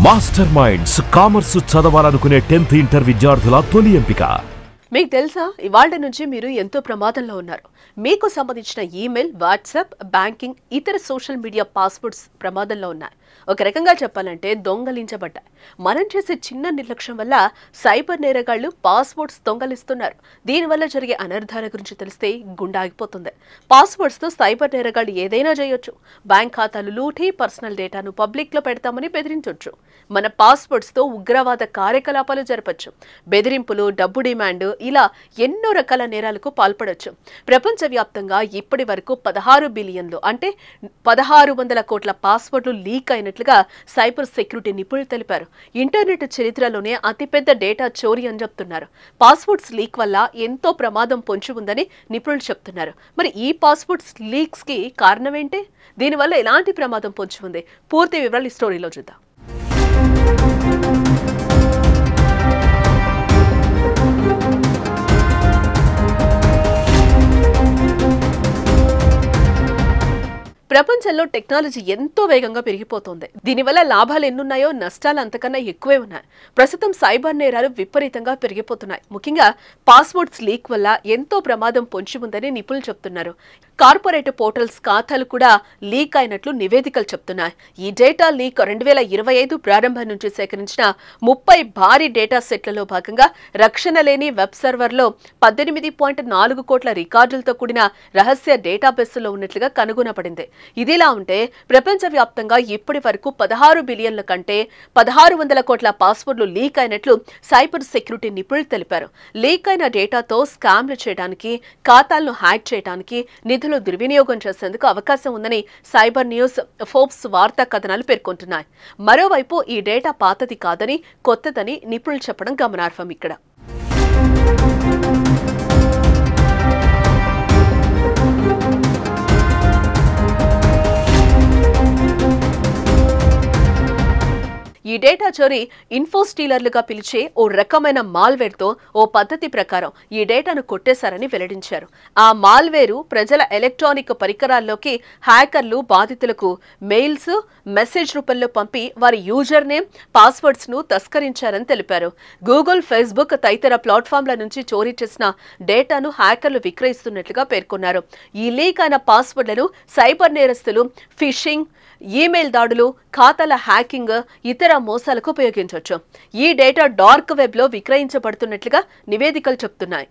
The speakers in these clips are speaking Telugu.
మాస్టర్ మైండ్స్ కామర్స్ చదవాలనుకునే 10th ఇంటర్ విద్యార్థుల తొలి ఎంపిక. మీకు తెలుసా ఇవాల్టి నుంచి మీరు ఎంతో ప్రమాదంలో ఉన్నారు. మీకు సంబంధించిన ఈమెయిల్, వాట్సాప్, బ్యాంకింగ్, ఇతర సోషల్ మీడియా పాస్వర్డ్స్ ప్రమాదంలో ఉన్నాయి. ఒక రకంగా చెప్పాలంటే దొంగలించబడ్డాయి. మనం చేసే చిన్న నిర్లక్ష్యం వల్ల సైబర్ నేరగాళ్లు పాస్వర్డ్స్ దొంగలిస్తున్నారు. దీనివల్ల జరిగే అనర్థాల గురించి తెలిస్తే గుండె ఆగిపోతుంది. పాస్వర్డ్స్తో సైబర్ నేరగాళ్లు ఏదైనా చేయొచ్చు. బ్యాంక్ ఖాతాలు లూటి, పర్సనల్ డేటాను పబ్లిక్లో పెడతామని బెదిరించవచ్చు. మన పాస్వర్డ్స్తో ఉగ్రవాద కార్యకలాపాలు జరపచ్చు. బెదిరింపులు, డబ్బు డిమాండ్, ఇలా ఎన్నో రకాల నేరాలకు పాల్పడొచ్చు. ప్రపంచవ్యాప్తంగా ఇప్పటి వరకు 16 బిలియన్లు అంటే 1600 కోట్ల పాస్వర్డ్లు లీక్ అయినట్లుగా సైబర్ సెక్యూరిటీ నిపుణులు తెలిపారు. ఇంటర్నెట్ చరిత్రలోనే అతిపెద్ద డేటా చోరీ అని చెప్తున్నారు. పాస్వర్డ్స్ లీక్ వల్ల ఎంతో ప్రమాదం పొంచి ఉందని నిపుణులు చెప్తున్నారు. మరి ఈ పాస్వర్డ్స్ లీక్స్ కి కారణం ఏంటి? దీనివల్ల ఎలాంటి ప్రమాదం పొంచి ఉంది? పూర్తి వివరాలు ఈ స్టోరీలో చూద్దాం. ప్రపంచంలో టెక్నాలజీ ఎంతో వేగంగా పెరిగిపోతోంది. దీనివల్ల లాభాలు ఎన్నున్నాయో నష్టాలు అంతకన్నా ఎక్కువే ఉన్నాయి. ప్రస్తుతం సైబర్ నేరాలు విపరీతంగా పెరిగిపోతున్నాయి. ముఖ్యంగా పాస్వర్డ్స్ లీక్ వల్ల ఎంతో ప్రమాదం పొంచి ఉందని నిపుణులు చెప్తున్నారు. కార్పొరేట్ పోర్టల్స్ ఖాతాలు కూడా లీక్ అయినట్లు నివేదికలు చెప్తున్నాయి. ఈ డేటా లీక్ 2025 ప్రారంభం నుంచి సేకరించిన 30 భారీ డేటా సెట్లలో భాగంగా రక్షణ లేని వెబ్ సర్వర్లో 18.4 కోట్ల రికార్డులతో కూడిన రహస్య డేటాబేస్లో ఉన్నట్లుగా కనుగొనబడింది. ఇదిలా ఉంటే ప్రపంచవ్యాప్తంగా ఇప్పటి వరకు 16 బిలియన్ల కంటే 1600 కోట్ల పాస్వర్డ్లు లీక్ అయినట్లు సైబర్ సెక్యూరిటీ నిపుణులు తెలిపారు. లీక్ అయిన డేటాతో స్కామ్లు చేయడానికి, ఖాతాలను హ్యాక్ చేయడానికి, నిధులు దుర్వినియోగం చేసేందుకు అవకాశం ఉందని సైబర్ న్యూస్, ఫోర్బ్స్ వార్తా కథనాలు పేర్కొంటున్నాయి. మరోవైపు ఈ డేటా పాతది కాదని, కొత్తదని నిపుణులు చెప్పడం గమనార్హం. ఇక్కడ ఈ డేటా చోరీ ఇన్ఫోస్టీలర్లుగా పిలిచే ఓ రకమైన మాల్వేర్తో ఓ పద్ధతి ప్రకారం ఈ డేటాను కొట్టేశారని వెల్లడించారు. ఆ మాల్వేరు ప్రజల ఎలక్ట్రానిక్ పరికరాల్లోకి హ్యాకర్లు బాధితులకు మెయిల్స్, మెసేజ్ రూపంలో పంపి వారి యూజర్ నేమ్, పాస్వర్డ్స్ ను తస్కరించారని తెలిపారు. గూగుల్, ఫేస్బుక్ తదితర ప్లాట్ఫామ్ల నుంచి చోరీ చేసిన డేటాను హ్యాకర్లు విక్రయిస్తున్నట్లుగా పేర్కొన్నారు. ఈ లీక్ అయిన పాస్వర్డ్లను సైబర్ నేరస్తులు ఫిషింగ్, ఈమెయిల్ దాడులు, ఖాతాల హ్యాకింగ్, ఇతర మోసాలకు ఉపయోగించవచ్చు. ఈ డేటా డార్క్ వెబ్ లో విక్రయించబడుతున్నట్లుగా నివేదికలు చెప్తున్నాయి.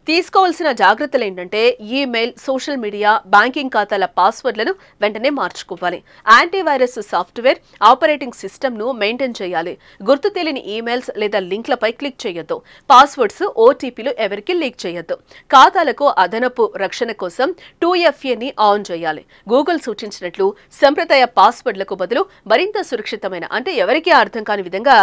తీసుకోవాల్సిన జాగ్రత్తలు ఏంటంటే ఈమెయిల్, సోషల్ మీడియా, బ్యాంకింగ్ ఖాతాల పాస్వర్డ్లను వెంటనే మార్చుకోవాలి. యాంటీవైరస్ సాఫ్ట్వేర్, ఆపరేటింగ్ సిస్టమ్ను మెయింటైన్ చేయాలి. గుర్తు తెలియని ఈమెయిల్స్ లేదా లింక్లపై క్లిక్ చేయొద్దు. పాస్వర్డ్స్, ఓటీపీలు ఎవరికి లీక్ చేయొద్దు. ఖాతాలకు అదనపు రక్షణ కోసం 2FAని ఆన్ చేయాలి. గూగుల్ సూచించినట్లు సంప్రదాయ పాస్వర్డ్లకు బదులు మరింత సురక్షితమైన, అంటే ఎవరికీ అర్థం కాని విధంగా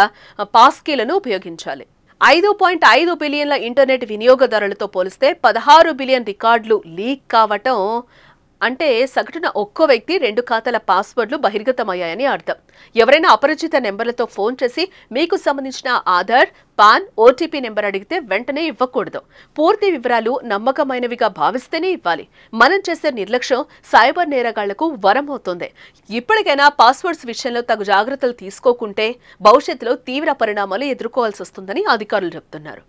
పాస్కీలను ఉపయోగించాలి. 5.5 బిలియన్ల ఇంటర్నెట్ వినియోగదారులతో పోలిస్తే 16 బిలియన్ రికార్డులు లీక్ కావటం అంటే సగటున ఒక్కో వ్యక్తి 2 ఖాతాల పాస్వర్డ్లు బహిర్గతమయ్యాయని అర్థం. ఎవరైనా అపరిచిత నెంబర్లతో ఫోన్ చేసి మీకు సంబంధించిన ఆధార్, పాన్, ఓటీపీ నెంబర్ అడిగితే వెంటనే ఇవ్వకూడదు. పూర్తి వివరాలు నమ్మకమైనవిగా భావిస్తేనే ఇవ్వాలి. మనం చేసే నిర్లక్ష్యం సైబర్ నేరగాళ్లకు వరం అవుతుంది. ఇప్పటికైనా పాస్వర్డ్స్ విషయంలో తగు జాగ్రత్తలు తీసుకోకుంటే భవిష్యత్తులో తీవ్ర పరిణామాలు ఎదుర్కోవాల్సి వస్తుందని అధికారులు చెబుతున్నారు.